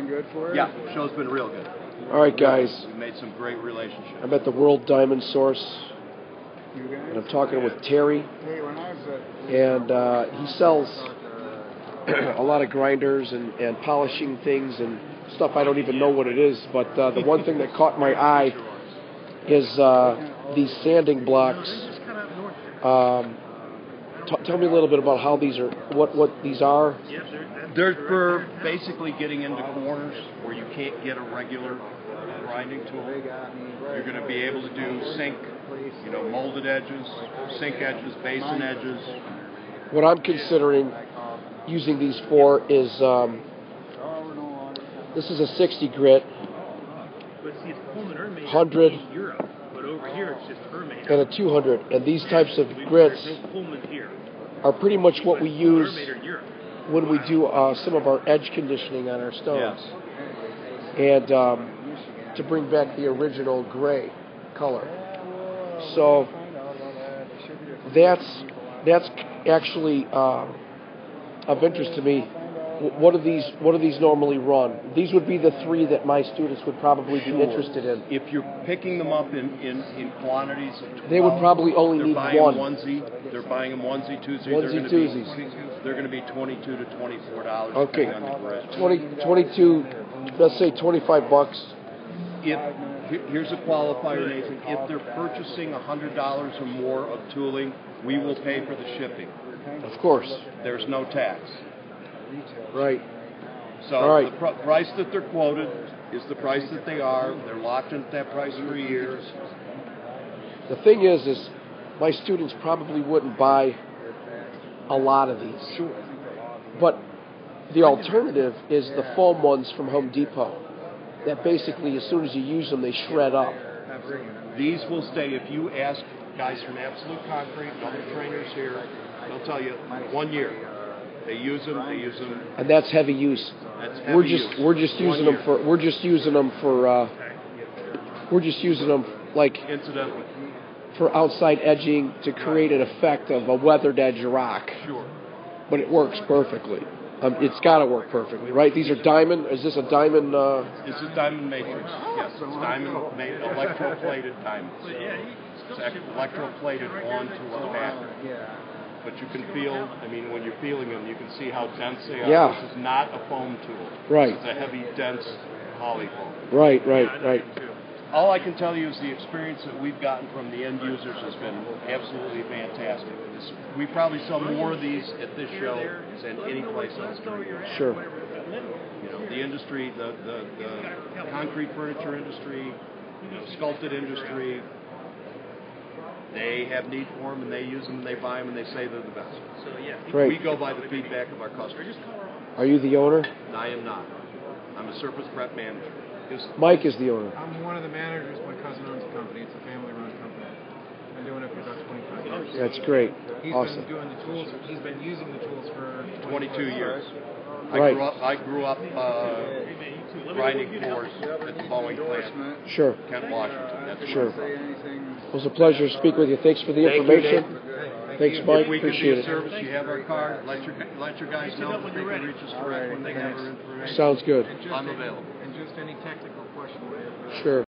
good for you? Yeah, show's been real good. All right, guys. We've made some great relationships. I'm at the World Diamond Source, and I'm talking with Terry, and he sells a lot of grinders and polishing things and stuff. I don't even know what it is, but the one thing that caught my eye is these sanding blocks. Tell me a little bit about how these are, what these are. They're for basically getting into corners where you can't get a regular grinding tool. You're going to be able to do sink, molded edges, sink edges, basin edges. What I'm considering using these for is, this is a 60 grit, 100, and a 200. And these types of grits are pretty much what we use when we do some of our edge conditioning on our stones. Yes. And to bring back the original gray color. So that's actually of interest to me. What do these normally run? These would be the three that my students would probably be interested in. If you're picking them up in quantities of 12, they would probably only need one. They're buying them onesie, twosie. They're going to be $22 to $24. Okay, on the grid. 22. Let's say $25. Here's a qualifier, Nathan. If they're purchasing $100 or more of tooling, we will pay for the shipping. Of course. There's no tax. Right. So the price that they're quoted is the price that they are. They're locked into that price for a year. The thing is my students probably wouldn't buy a lot of these. Sure. But the alternative is the foam ones from Home Depot. That basically, as soon as you use them, they shred up. These will stay. If you ask guys from Absolute Concrete, other trainers here, they'll tell you 1 year. They use them. And that's heavy use. That's heavy use. We're just using them like incidentally for outside edging to create an effect of a weathered edge rock. Sure. But it works perfectly. It's got to work perfectly, right? These are diamond. Is this a diamond? This is diamond matrix. Yes, it's diamond electroplated diamonds. It's electroplated onto a pattern. But you can feel, when you're feeling them, you can see how dense they are. Yeah. This is not a foam tool. Right. It's a heavy, dense poly foam. Right. All I can tell you is the experience that we've gotten from the end users has been absolutely fantastic. We probably sell more of these at this show than any place else. Sure. The industry, the concrete furniture industry, sculpted industry, they have need for them, and they use them, and they buy them, and they say they're the best. Great. We go by the feedback of our customers. Are you the owner? I am not. I'm a surface prep manager. Mike is the owner. I'm one of the managers. My cousin owns the company. It's a family-run company. I've been doing it for about 25 years. That's great. He's awesome. been doing the tools. He's been using the tools for 22 years. Right. I grew up grinding floors at the Boeing plant. Sure. Kent, Washington. That's sure. It was a pleasure to speak with you. Thanks for the information. Thanks, Mike. If we appreciate can be of service, you have our card. Let your guys know that they can reach us direct when they have our information. Sounds good. I'm available. And just any technical questions. Sure.